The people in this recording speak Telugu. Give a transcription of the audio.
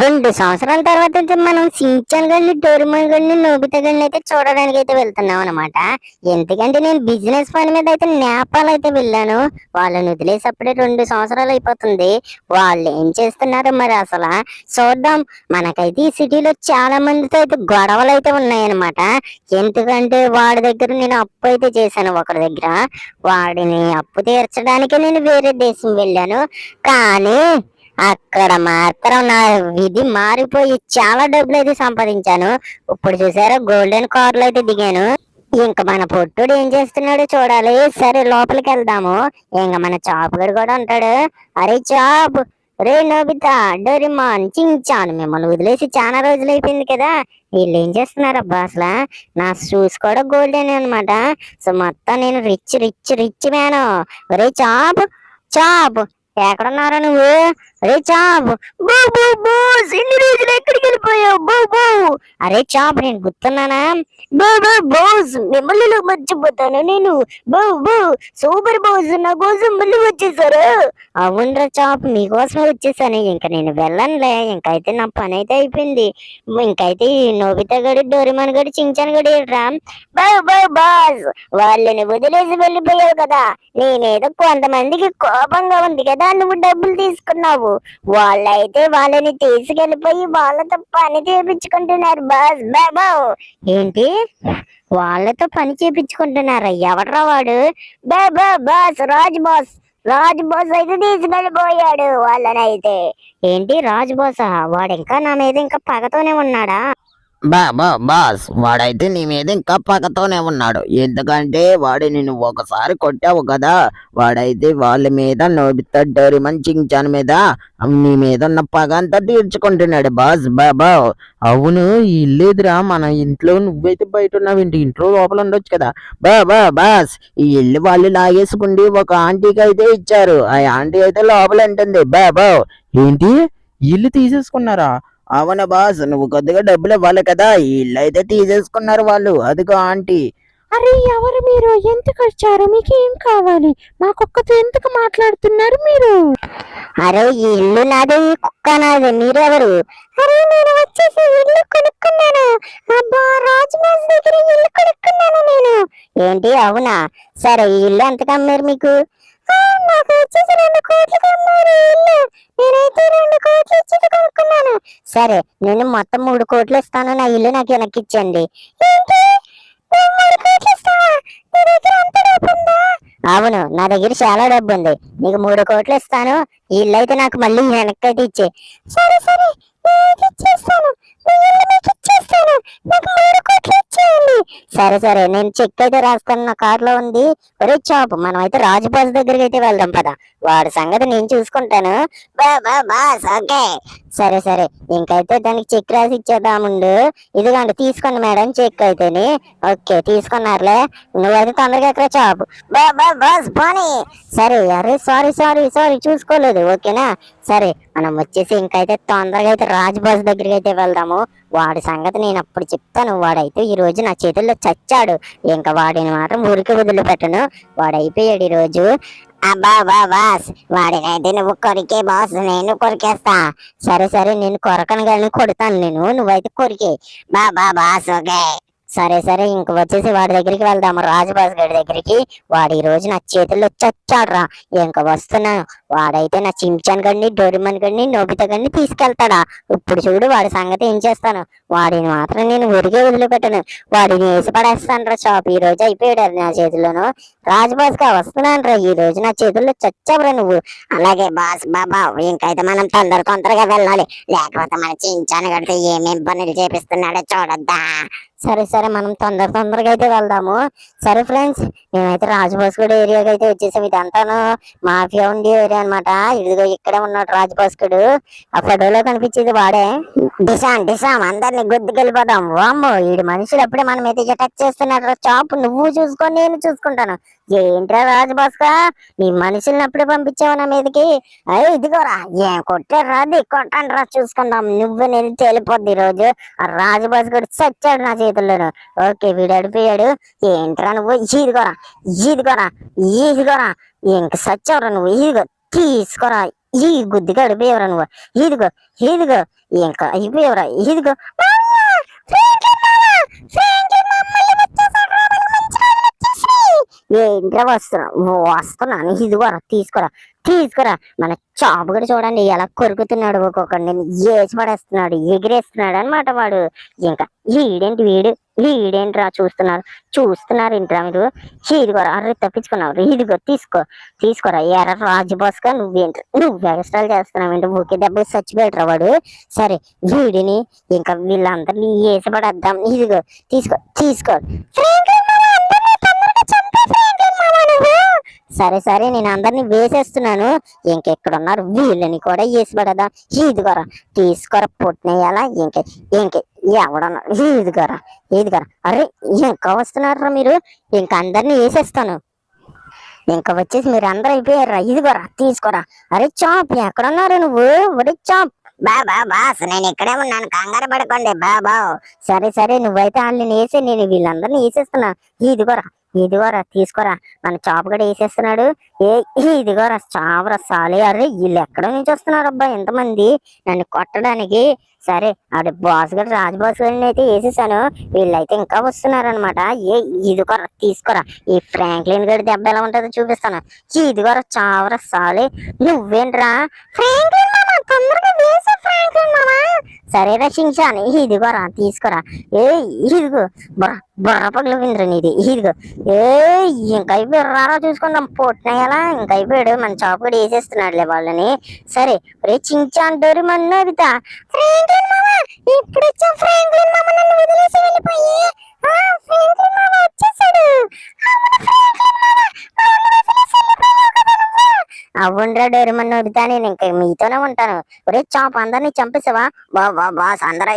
2 సంవత్సరాల తర్వాత అయితే మనం సించాన్ గడిని, డోరేమోన్ గడిని, నోబితా గడిని అయితే చూడడానికి అయితే వెళ్తున్నాం అనమాట. ఎందుకంటే నేను బిజినెస్ పని మీద అయితే నేపాల్ అయితే వెళ్ళాను. వాళ్ళని వదిలేసి అప్పుడే 2 సంవత్సరాలు అయిపోతుంది. వాళ్ళు ఏం చేస్తున్నారో మరి అసలు చూద్దాం. మనకైతే ఈ సిటీలో చాలా మందితో అయితే గొడవలు అయితే ఉన్నాయన్నమాట. ఎందుకంటే వాడి దగ్గర నేను అప్పు అయితే చేశాను ఒకరి దగ్గర. వాడిని అప్పు తీర్చడానికి నేను వేరే దేశం వెళ్ళాను. కానీ అక్కడ మాత్రం నా విధి మారిపోయి చాలా డబ్బులు అయితే సంపాదించాను. ఇప్పుడు చూసారా గోల్డెన్ కార్లో అయితే దిగాను. ఇంక మన పొట్టుడు ఏం చేస్తున్నాడో చూడాలి. సరే లోపలికి వెళ్దాము. ఇంక మన చాప్ గడు కూడా ఉంటాడు. అరే చాప్, రే నోబితా, డోరేమోన్, చించాన్, మిమ్మల్ని వదిలేసి చాలా రోజులు అయిపోయింది కదా. వీళ్ళు ఏం చేస్తున్నారబ్బా అసలు? నా షూస్ కూడా గోల్డెన్ అనమాట. సో మొత్తం నేను రిచ్ రిచ్ రిచ్ మ్యాను. రే చాప్, చాప్ ఎక్కడున్నారా నువ్వు? అరే చాప్, ఇన్ని రోజులు ఎక్కడికి వెళ్ళిపోయావు? బో అరే చాప్, నేను గుర్తున్నానా? బోస్, మిమ్మల్ని మర్చిపోతాను నేను. బో సూపర్ బోస్, నా కోసం మళ్ళీ వచ్చేసారు. అవునరా చాప్, మీకోసమే వచ్చేసాను. ఇంక నేను వెళ్ళనులే. ఇంకైతే నా పని అయితే అయిపోయింది. ఇంకైతే నోబితా గడి, డోరేమోన్ గడి, చించాన్ గడి రా. బాస్, వాళ్ళని వదిలేసి వెళ్ళిపోయావు కదా. నేనేదో కొంతమందికి కోపంగా ఉంది కదా నువ్వు డబ్బులు తీసుకున్నావు. వాళ్ళైతే వాళ్ళని తీసుకెళ్లిపోయి వాళ్ళతో పని చేపించుకుంటున్నారు బాస్. బాబా ఏంటి వాళ్ళతో పని చేపించుకుంటున్నారా? ఎవడ్రా వాడు? బాస్, రాజ్ బాస్ అయితే తీసుకెళ్ళిపోయాడు వాళ్ళనైతే. ఏంటి రాజ్ బాసా? వాడు ఇంకా నా మీద ఇంకా పగతోనే ఉన్నాడా? బాస్, వాడైతే నీ మీద ఇంకా పక్కతోనే ఉన్నాడు. ఎందుకంటే వాడు నిన్ను ఒకసారి కొట్టావు కదా. వాడైతే వాళ్ళ మీద, నోబితా, డోరేమోన్, చించాన్ మీద నీ మీద ఉన్న పగ అంతా తీర్చుకుంటున్నాడు బాస్. అవును, ఈ ఇల్లేదురా మన ఇంట్లో. నువ్వైతే బయట ఉన్నావు, ఇంట్లో లోపల ఉండొచ్చు కదా. బాస్, ఈ ఇల్లు వాళ్ళు లాగేసుకుండి ఒక ఆంటీకి అయితే ఇచ్చారు. ఆ ఆంటీ అయితే లోపల ఉంటుంది. ఏంటి, ఇల్లు తీసేసుకున్నారా? అవును బాస్, నువ్వు కొద్దిగా డబ్బులు ఇవ్వాలి కదా. ఈ ఇల్లు అయితే తీసేసుకున్నారు వాళ్ళు. అదిగో ఆంటీ. అరే ఎవరు మీరు? ఎందుకు వచ్చారు? మీకేం కావాలి? మాకొక్కతో ఎందుకు మాట్లాడుతున్నారు మీరు? అరే ఈ ఇల్లు నాది, ఈ కుక్క నాది, మీరెవరు? అరే నేను వచ్చేసి ఇల్లు కొనుక్కున్నాను. అబ్బా, రాజ్బాస్ దగ్గర ఇల్లు కొనుక్కున్నాను నేను. ఏంటి అవునా? సరే ఈ ఇల్లు ఎంతకు అమ్మారు మీకు? నాకు వచ్చేసి 2 కోట్లకి అమ్మారు ఇల్లు. నేనైతే 2 కోట్లు ఇచ్చి కొనుక్కున్నాను. సరే నేను మొత్తం 3 కోట్లు ఇస్తాను. నా ఇల్లు నాకు వెనక్కి ఇచ్చండి. ఏంటి, 3 కోట్లు ఇస్తావా? నీ దగ్గర అంత డబ్బు ఉందా? అవును, నా దగ్గర చాలా డబ్బు ఉంది. నీకు 3 కోట్లు ఇస్తాను. ఈ ఇల్లు అయితే నాకు మళ్ళీ వెనక్కి అయితే ఇచ్చే. సరే నేను ఇచ్చేస్తాను. మీ ఇల్లు మీకు ఇచ్చేస్తాను. నాకు 3 కోట్లు ఇచ్చేయండి. సరే నేను చెక్ అయితే రాస్తాను, నా కార్లో ఉంది. ఒరే చాప్, మనం అయితే రాజ్ బాస్ దగ్గరికి అయితే వెళ్దాం పద. వాడి సంగతి నేను చూసుకుంటాను. Boss okay. సరే ఇంకైతే దానికి చెక్ రాసి ఇచ్చేద్దాముండు. ఇదిగోండి తీసుకోండి మేడం చెక్ అయితేని. ఓకే తీసుకున్నారులే. నువ్వైతే తొందరగా ఎక్కడ చాప్. బాస్ పోనీ. సరే అరే సారీ చూసుకోలేదు. ఓకేనా? సరే మనం వచ్చేసి ఇంకైతే తొందరగా అయితే రాజ్ బాస్ దగ్గరికి అయితే వెళ్దాము. వాడి సంగతి నేను అప్పుడు చెప్తాను. వాడైతే ఈ రోజు నా చేతుల్లో చచ్చాడు. ఇంకా వాడిని మాత్రం ఊరికి వదిలిపెట్టను. వాడైపోయాడు ఈ రోజు. అబ్బా బాస్, వాడినైతే నువ్వు కొరికే బాస్, నేను కొరికేస్తా. సరే నేను కొరకను కానీ కొడతాను నేను. నువ్వైతే కొరికే. Boss okay. సరే ఇంక వచ్చేసి వాడి దగ్గరికి వెళ్దాము, రాజబాస్ గడి దగ్గరికి. వాడు ఈ రోజు నా చేతుల్లో చచ్చాడురా. ఇంక వస్తున్నాను. వాడైతే నా చించాన్ గడిని, డోరేమోన్ గడిని, నోబితా గడిని తీసుకెళ్తాడా. ఇప్పుడు చూడు వాడి సంగతి ఏం చేస్తాను. వాడిని మాత్రం నేను ఊరికే వదిలిపెట్టను. వాడిని వేసి పడేస్తాను రా షాప్. ఈ రోజు అయిపోయాడు నా చేతిలోను. రాజబాస్ గా వస్తున్నాను రా. ఈ రోజు నా చేతుల్లో చచ్చావురా నువ్వు. అలాగే బాస్. ఇంకైతే మనం తొందరగా వెళ్ళాలి. లేకపోతే మన చించాన్ గడితో ఏమేం పనులు చేపిస్తున్నాడో చూడొద్దా. సరే మనం తొందరగా అయితే వెళ్దాము. సరే ఫ్రెండ్స్, మేమైతే రాజబాస్ గడి ఏరియాకి అయితే వచ్చేసాం. ఇదంతాను మాఫియా ఉండే ఏరియా అనమాట. ఇదిగో ఇక్కడే ఉన్నాడు రాజబాస్ గడు. ఆ ఫోటోలో కనిపించేది వాడే. డిసాం అందరిని గుద్దుకెళ్ళిపోదాం. వామ్మో, ఈడు మనుషులు అప్పుడే మన మీద అటాక్ చేస్తున్నాడు. చాప్ నువ్వు చూసుకో, నేను చూసుకుంటాను. ఏంట్రా రాజబాస్ గా, నీ మనుషుల్ని అప్పుడే పంపించావు నా మీదకి. అయ్యి ఇదిగోరా, ఏం కొట్టారు రాది, కొట్టండి రా, చూసుకుందాం. నువ్వు నేను తేలిపోద్ది. ఈ రోజు ఆ రాజబాస్ గడు చచ్చాడు నా చేతుల్లోను. ఓకే వీడు అడిపోయాడు. ఏంట్రా నువ్వు? ఇదిగోరా ఇంక సచ్చావురా నువ్వు. ఇదిగో తీసుకోరా. ఈ గుద్దిగా అడిపోయేవరా నువ్వు. ఇదిగో ఇదిగో ఇంకా అయిపోయేవరా. ఇదిగో ఏంట్రా వస్తున్నాను. ఇదిగోరా తీసుకోరా తీసుకురా. మన చాపు కూడా చూడండి ఎలా కొరుకుతున్నాడు, ఒక్కొక్కడిని ఏసి పడేస్తున్నాడు, ఎగిరేస్తున్నాడు అనమాట వాడు. ఇంకా వీడేంట్రా చూస్తున్నారు ఇంట్రా మీరు. ఇదిగోరా అర్రే తప్పించుకున్నావు. ఇదిగో తీసుకోరా. ఎర్ర రాజు బాస్గా నువ్వు ఎగస్ట్రాలు చేస్తున్నావు ఏంటి, ఊకే దెబ్బ చచ్చిపోయాడురా వాడు. సరే వీడిని ఇంకా వీళ్ళందరినీ వేసి పడేద్దాం. ఇదిగో తీసుకో. సరే నేను అందరినీ వేసేస్తున్నాను. ఇంకెక్కడున్నారు వీళ్ళని కూడా వేసి పడదా. ఇదిగోరా తీసుకోరా పుట్టినేయాలా. ఇంక ఎవడన్నా. ఇదిగోరా. అరే ఇంకా వస్తున్నారా మీరు. ఇంక అందరినీ వేసేస్తాను. ఇంకా వచ్చేసి మీరు అందరూ అయిపోయారా. ఇదిగోరా తీసుకోరా. అరే చాప్ ఎక్కడున్నారు నువ్వు. ఒరే చాప్. బాస్ నేను ఇక్కడే ఉన్నాను, కంగారు పడుకోండి బాబా. సరే నువ్వైతే వాళ్ళని వేసే, నేను వీళ్ళందరినీ వేసేస్తున్నా. ఇదిగోరా తీసుకోరా. మన చాపు కూడా వేసేస్తున్నాడు. ఇదిగోరా చావరా సాలి. అరే వీళ్ళు ఎక్కడో నుంచి వస్తున్నారు అబ్బా ఎంతమంది నన్ను కొట్టడానికి. సరే ఆడు బాస్ గడు రాజు బాస్ గడిని అయితే వేసేసాను. వీళ్ళైతే ఇంకా వస్తున్నారు అనమాట. ఇదిగోరా తీసుకోరా. ఈ ఫ్రాంక్లిన్ గడి దెబ్బ ఎలా ఉంటుందో చూపిస్తాను. ఇదిగోరా చావరా సాలి. నువ్వేంట్రా ఫ్రాంక్లిన్ మామ, తొందరగా వేసే ఫ్రాంక్లిన్ మామ. సరేరా షించాన్. ఇదిగోరా తీసుకోరా. ఇదిగో బుర్ర పగులు వింద్ర నీది. ఇదిగో ఇంకా అయిపోయి రారా చూసుకుందాం పోట్నేయాలా. ఇంకా అయిపోయాడు మన చాపు కూడా వేసేస్తున్నాడులే వాళ్ళని. సరే రే చించాన్ డోరి మన్నోబితా. ఫ్రాంక్లిన్ మామ ఇప్పుడు వచ్చా. ఫ్రాంక్లిన్ మామ నన్ను వదిలేసి వెళ్ళిపోయి. ఫ్రాంక్లిన్ మామ వచ్చేసాడు. అవునరా డోరి మన్నోబితా, నేను ఇంకా మీతోనే ఉంటాను. ఒరే చాప్ అందరినీ చంపేసావా. బాస్ అందరూ